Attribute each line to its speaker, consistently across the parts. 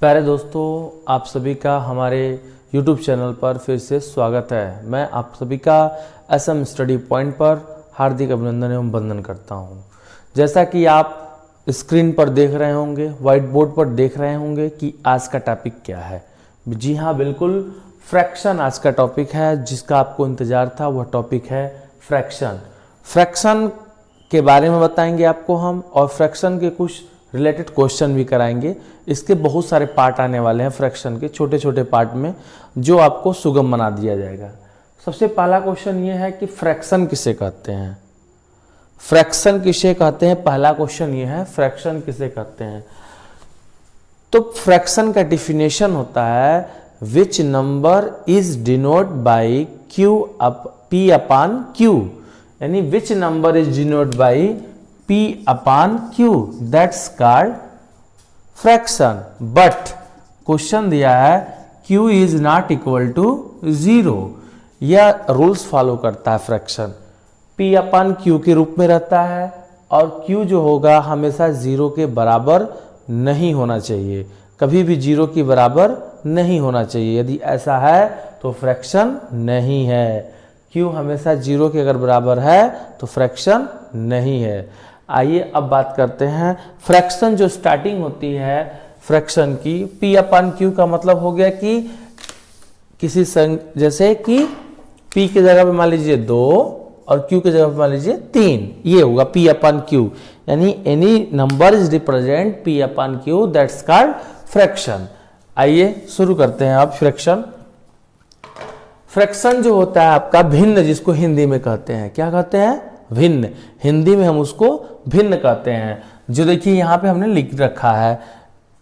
Speaker 1: प्यारे दोस्तों, आप सभी का हमारे YouTube चैनल पर फिर से स्वागत है। मैं आप सभी का SM स्टडी पॉइंट पर हार्दिक अभिनंदन एवं वंदन करता हूं। जैसा कि आप स्क्रीन पर देख रहे होंगे, व्हाइट बोर्ड पर देख रहे होंगे कि आज का टॉपिक क्या है। जी हाँ, बिल्कुल फ्रैक्शन आज का टॉपिक है। जिसका आपको इंतज़ार था वह टॉपिक है फ्रैक्शन। फ्रैक्शन के बारे में बताएंगे आपको हम, और फ्रैक्शन के कुछ रिलेटेड क्वेश्चन भी कराएंगे। इसके बहुत सारे पार्ट आने वाले हैं फ्रैक्शन के, छोटे छोटे पार्ट में, जो आपको सुगम बना दिया जाएगा। सबसे पहला क्वेश्चन ये है कि फ्रैक्शन किसे कहते हैं। फ्रैक्शन किसे कहते हैं, पहला क्वेश्चन ये है, फ्रैक्शन किसे कहते हैं। तो फ्रैक्शन का डिफिनेशन होता है which number is denote by p upon q, यानी which number is denote by P upon Q, that's called fraction. But question दिया है Q is not equal to 0। यह रूल्स फॉलो करता है फ्रैक्शन, P upon Q के रूप में रहता है, और Q जो होगा हमेशा 0 के बराबर नहीं होना चाहिए, कभी भी 0 के बराबर नहीं होना चाहिए। यदि ऐसा है तो फ्रैक्शन नहीं है। Q हमेशा 0 के अगर बराबर है तो फ्रैक्शन नहीं है। आइए अब बात करते हैं फ्रैक्शन जो स्टार्टिंग होती है फ्रैक्शन की, P अपन Q का मतलब हो गया कि किसी जैसे कि P की जगह पे मान लीजिए 2 और Q की जगह पे मान लीजिए 3, ये होगा P अपन Q, यानी any number is represent P upon Q, that's called fraction. आइए शुरू करते हैं अब फ्रैक्शन। फ्रैक्शन जो होता है आपका भिन्न, जिसको हिंदी में कहते हैं, क्या कहते हैं, भिन्न। हिंदी में हम उसको भिन्न कहते हैं। जो देखिए यहाँ पे हमने लिख रखा है,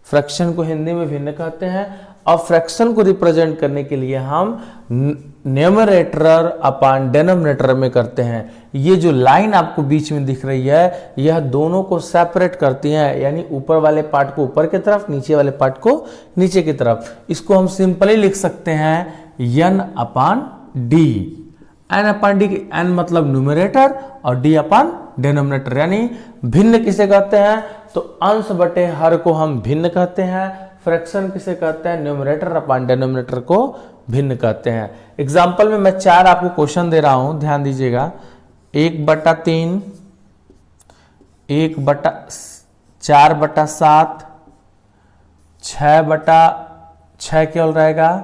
Speaker 1: फ्रैक्शन को हिंदी में भिन्न कहते हैं। और फ्रैक्शन को रिप्रेजेंट करने के लिए हम न्यूमरेटर अपान डिनोमिनेटर में करते हैं। ये जो लाइन आपको बीच में दिख रही है, यह दोनों को सेपरेट करती है, यानी ऊपर वाले पार्ट को ऊपर की तरफ, नीचे वाले पार्ट को नीचे की तरफ। इसको हम सिंपली लिख सकते हैं n अपान डी। n अपान डी, n मतलब न्यूमरेटर और d अपान डिनोमिनेटर, यानी भिन्न किसे कहते हैं, तो अंश बटे हर को हम भिन्न कहते हैं। फ्रैक्शन किसे कहते हैं, न्यूमरेटर अपान डिनोमिनेटर को भिन्न कहते हैं। एग्जाम्पल में मैं 4 आपको क्वेश्चन दे रहा हूं, ध्यान दीजिएगा। 1/3, 1/4/7, 6/6 केवल रहेगा,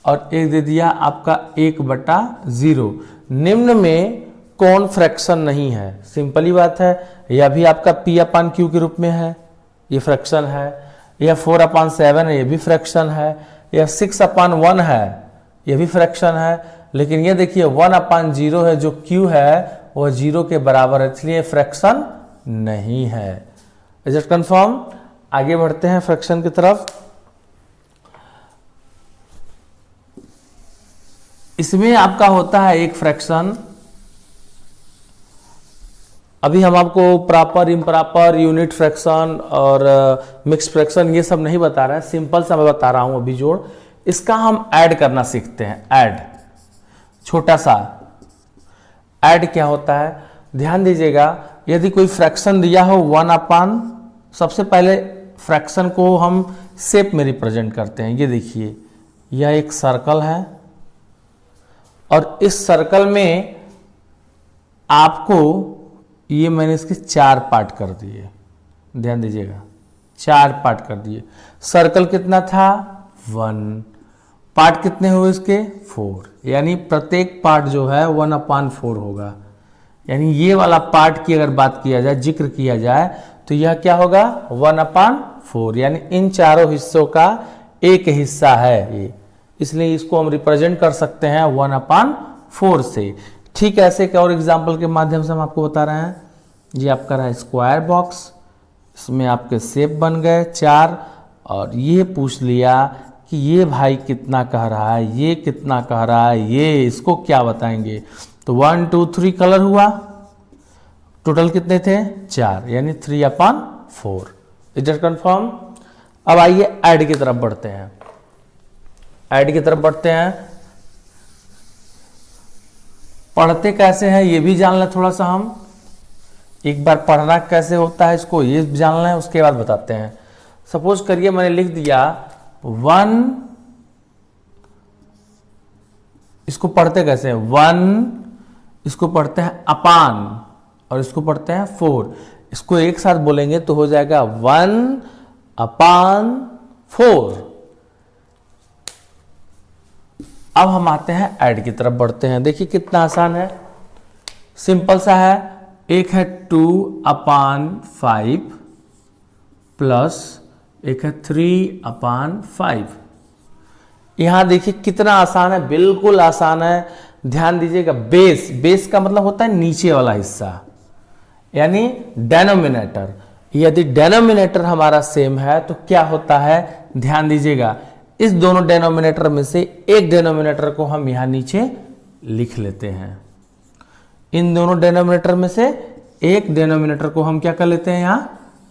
Speaker 1: और एक दे दिया आपका 1/0। निम्न में कौन फ्रैक्शन नहीं है, सिंपली बात है। यह भी आपका P अपान Q के रूप में है, ये फ्रैक्शन है। यह 4/7 है, ये भी फ्रैक्शन है। यह 6/1 है, ये भी फ्रैक्शन है। लेकिन ये देखिए 1/0 है, जो Q है वह 0 के बराबर है, इसलिए फ्रैक्शन नहीं है। Is it confirm? आगे बढ़ते हैं फ्रैक्शन की तरफ। इसमें आपका होता है एक फ्रैक्शन, अभी हम आपको प्रॉपर, इम्प्रॉपर, यूनिट फ्रैक्शन और मिक्स फ्रैक्शन ये सब नहीं बता रहा है, सिंपल सा मैं बता रहा हूं अभी जोड़। इसका हम ऐड करना सीखते हैं। ऐड, छोटा सा ऐड क्या होता है, ध्यान दीजिएगा। यदि कोई फ्रैक्शन दिया हो 1/, सबसे पहले फ्रैक्शन को हम शेप में रिप्रेजेंट करते हैं। ये देखिए, यह एक सर्कल है, और इस सर्कल में आपको, ये मैंने इसके 4 पार्ट कर दिए, ध्यान दीजिएगा, 4 पार्ट कर दिए। सर्कल कितना था, 1, पार्ट कितने हुए इसके, 4, यानी प्रत्येक पार्ट जो है 1/4 होगा। यानी ये वाला पार्ट की अगर बात किया जाए, जिक्र किया जाए, तो यह क्या होगा, 1/4, यानी इन चारों हिस्सों का एक हिस्सा है ये, इसलिए इसको हम रिप्रेजेंट कर सकते हैं 1/4 से। ठीक ऐसे एक और एग्जाम्पल के माध्यम से हम आपको बता रहे हैं। ये आपका रहा स्क्वायर बॉक्स, इसमें आपके शेप बन गए 4, और ये पूछ लिया कि ये भाई कितना कह रहा है, ये कितना कह रहा है, ये इसको क्या बताएंगे। तो 1 2 3 कलर हुआ, टोटल कितने थे, 4, यानी 3/4। Is it confirm? अब आइए ऐड की तरफ बढ़ते हैं। ऐड की तरफ बढ़ते हैं। पढ़ते कैसे हैं ये भी जान लें थोड़ा सा हम, एक बार पढ़ना कैसे होता है इसको ये जान लें, उसके बाद बताते हैं। सपोज करिए मैंने लिख दिया 1, इसको पढ़ते कैसे हैं 1, इसको पढ़ते हैं अपान और इसको पढ़ते हैं 4। इसको एक साथ बोलेंगे तो हो जाएगा 1/4। अब हम आते हैं ऐड की तरफ बढ़ते हैं। देखिए कितना आसान है, सिंपल सा है। एक है 2/5 प्लस एक है 3/5। यहां देखिए कितना आसान है, बिल्कुल आसान है। ध्यान दीजिएगा, बेस का मतलब होता है नीचे वाला हिस्सा, यानी डेनोमिनेटर। यदि डेनोमिनेटर हमारा सेम है तो क्या होता है, ध्यान दीजिएगा, इस दोनों डेनोमिनेटर में से एक डेनोमिनेटर को हम यहां नीचे लिख लेते हैं। इन दोनों डेनोमिनेटर में से एक डेनोमिनेटर को हम क्या कर लेते हैं, यहां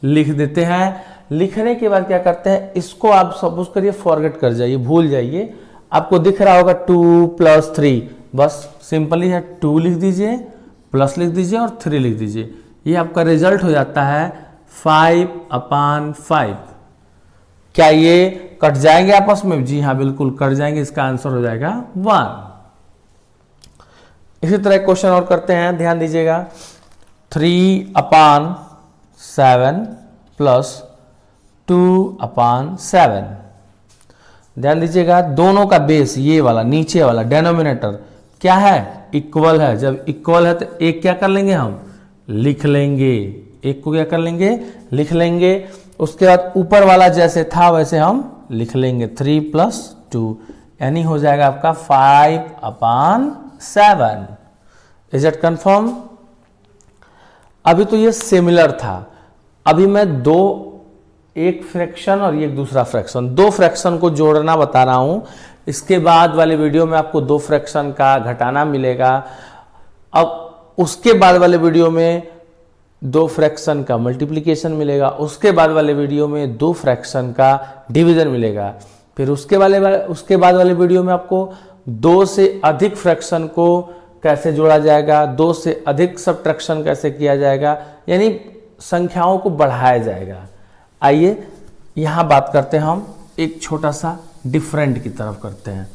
Speaker 1: लिख देते हैं। लिखने के बाद क्या करते हैं, इसको आप सपोज करिए फॉरगेट कर जाइए, भूल जाइए। आपको दिख रहा होगा 2 + 3, बस सिंपली है 2 लिख दीजिए, प्लस लिख दीजिए और 3 लिख दीजिए। ये आपका रिजल्ट हो जाता है 5/5। क्या ये कट जाएंगे आपस में? जी हाँ, बिल्कुल कट जाएंगे। इसका आंसर हो जाएगा 1। इसी तरह क्वेश्चन और करते हैं, ध्यान दीजिएगा। 3/7 प्लस 2/7। ध्यान दीजिएगा, दोनों का बेस ये वाला नीचे वाला डेनोमिनेटर क्या है, इक्वल है। जब इक्वल है तो एक क्या कर लेंगे, हम लिख लेंगे। एक को क्या कर लेंगे, लिख लेंगे। उसके बाद ऊपर वाला जैसे था वैसे हम लिख लेंगे 3 + 2, यानी हो जाएगा आपका 5/7। Is it confirm? अभी तो ये सिमिलर था। अभी मैं एक फ्रैक्शन और एक दूसरा फ्रैक्शन, 2 फ्रैक्शन को जोड़ना बता रहा हूं। इसके बाद वाले वीडियो में आपको 2 फ्रैक्शन का घटाना मिलेगा। अब उसके बाद वाले वीडियो में 2 फ्रैक्शन का मल्टीप्लिकेशन मिलेगा। उसके बाद वाले वीडियो में 2 फ्रैक्शन का डिवीजन मिलेगा। फिर उसके बाद वाले वीडियो में आपको 2 से अधिक फ्रैक्शन को कैसे जोड़ा जाएगा, 2 से अधिक सब्ट्रैक्शन कैसे किया जाएगा, यानी संख्याओं को बढ़ाया जाएगा। आइए यहां बात करते हैं, हम एक छोटा सा डिफरेंट की तरफ करते हैं।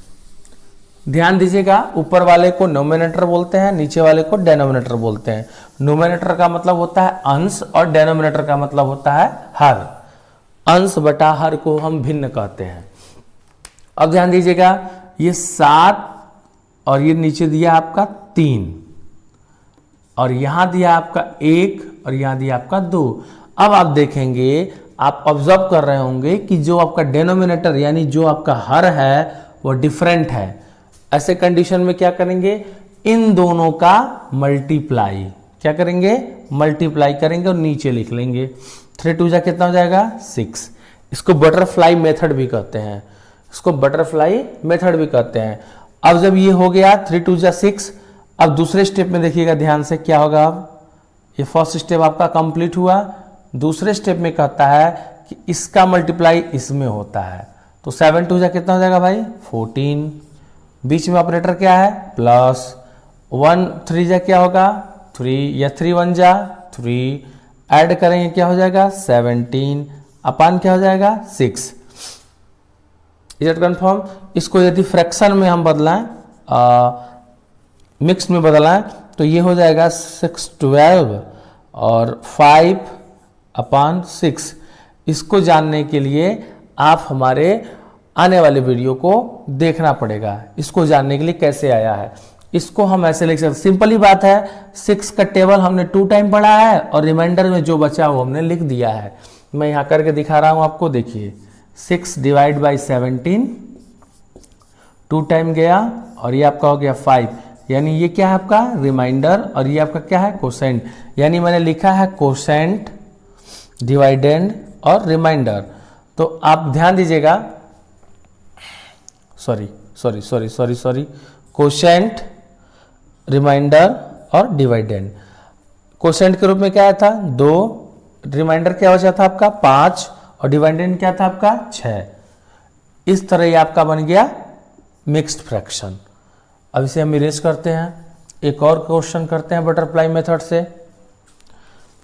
Speaker 1: ध्यान दीजिएगा, ऊपर वाले को नोमिनेटर बोलते हैं, नीचे वाले को डेनोमिनेटर बोलते हैं। नोमिनेटर का मतलब होता है अंश और डेनोमिनेटर का मतलब होता है हर। अंश बटा हर को हम भिन्न कहते हैं। अब ध्यान दीजिएगा, ये 7 और ये नीचे दिया आपका 3 और यहां दिया आपका 1 और यहां दिया आपका 2। अब आप देखेंगे, आप ऑब्जर्व कर रहे होंगे कि जो आपका डेनोमिनेटर यानी जो आपका हर है वो डिफरेंट है। ऐसे कंडीशन में क्या करेंगे, इन दोनों का मल्टीप्लाई क्या करेंगे, मल्टीप्लाई करेंगे और नीचे लिख लेंगे। 3 × 2 = कितना हो जाएगा, 6। इसको बटरफ्लाई मेथड भी कहते हैं, इसको बटरफ्लाई मेथड भी कहते हैं। अब जब ये हो गया 3 × 2 = 6, अब दूसरे स्टेप में देखिएगा ध्यान से क्या होगा। अब ये फर्स्ट स्टेप आपका कंप्लीट हुआ। दूसरे स्टेप में कहता है कि इसका मल्टीप्लाई इसमें होता है, तो 7 × 2 = कितना हो जाएगा भाई, 14। बीच में ऑपरेटर क्या है, प्लस। 1 3 × क्या होगा, 3 या 3 1 = 3। ऐड करेंगे क्या हो जाएगा, 17 अपान क्या हो जाएगा, 6। Is it confirm? इसको यदि फ्रैक्शन में हम बदलाएं, मिक्स में बदलाएं, तो ये हो जाएगा 6 12 और 5/6। इसको जानने के लिए आप हमारे आने वाले वीडियो को देखना पड़ेगा, इसको जानने के लिए कैसे आया है। इसको हम ऐसे लिख सकते, सिंपल ही बात है। 6 का टेबल हमने 2 टाइम पढ़ा है और रिमाइंडर में जो बचा वो हमने लिख दिया है। मैं यहां करके दिखा रहा हूं आपको, देखिए 6 / 17 2 टाइम गया और ये आपका हो गया 5, यानी ये क्या है आपका रिमाइंडर और ये आपका क्या है कोसेंट, यानी मैंने लिखा है कोसेंट, डिवाइडेंड और रिमाइंडर। तो आप ध्यान दीजिएगा, सॉरी, कोसेंट, रिमाइंडर और डिवाइडेंड। कोसेंट के रूप में क्या आया था, 2, रिमाइंडर क्या बचा था आपका 5 और डिवाइडेंड क्या था आपका 6। इस तरह ये आपका बन गया मिक्स्ड फ्रैक्शन। अब इसे हम इरेज करते हैं, एक और क्वेश्चन करते हैं बटरफ्लाई मेथड से।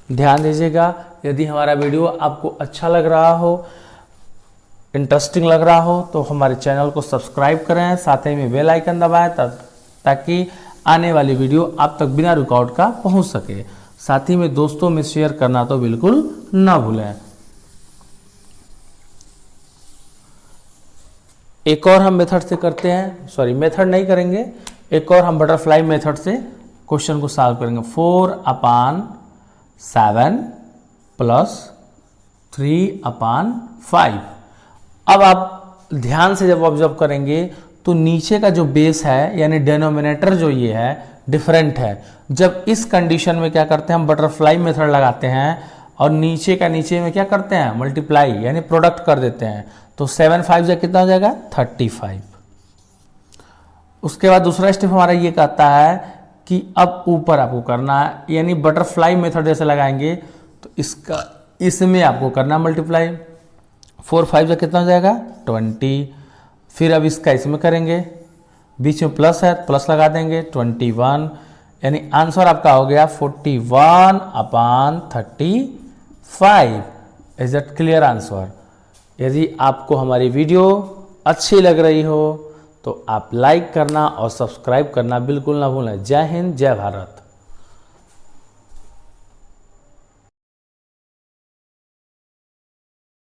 Speaker 1: ध्यान दीजिएगा, यदि हमारा वीडियो आपको अच्छा लग रहा हो इंटरेस्टिंग लग रहा हो तो हमारे चैनल को सब्सक्राइब करें, साथ ही में बेल आइकन दबाएं ताकि आने वाली वीडियो आप तक बिना रुकावट का पहुंच सके। साथ ही में दोस्तों में शेयर करना तो बिल्कुल ना भूलें। एक और हम मेथड से करते हैं, सॉरी मेथड नहीं करेंगे, एक और हम बटरफ्लाई मेथड से क्वेश्चन को सॉल्व करेंगे। 4/7 प्लस 3/5। अब आप ध्यान से जब ऑब्जर्व करेंगे तो नीचे का जो बेस है यानी डेनोमिनेटर जो ये है डिफरेंट है। जब इस कंडीशन में क्या करते हैं, हम बटरफ्लाई मेथड लगाते हैं और नीचे का नीचे में क्या करते हैं, मल्टीप्लाई यानी प्रोडक्ट कर देते हैं। तो 7/5 से कितना हो जाएगा, 35। उसके बाद दूसरा स्टेप हमारा ये कहता है कि अब ऊपर आपको करना है, यानी बटरफ्लाई मेथड जैसे लगाएंगे तो इसका इसमें आपको करना मल्टीप्लाई। 4/5 से कितना हो जाएगा, 20। फिर अब इसका इसमें करेंगे, बीच में प्लस है प्लस लगा देंगे, 21, यानी आंसर आपका हो गया 41/35। Is that clear answer. यदि आपको हमारी वीडियो अच्छी लग रही हो तो आप लाइक करना और सब्सक्राइब करना बिल्कुल ना भूलें। जय हिंद, जय भारत।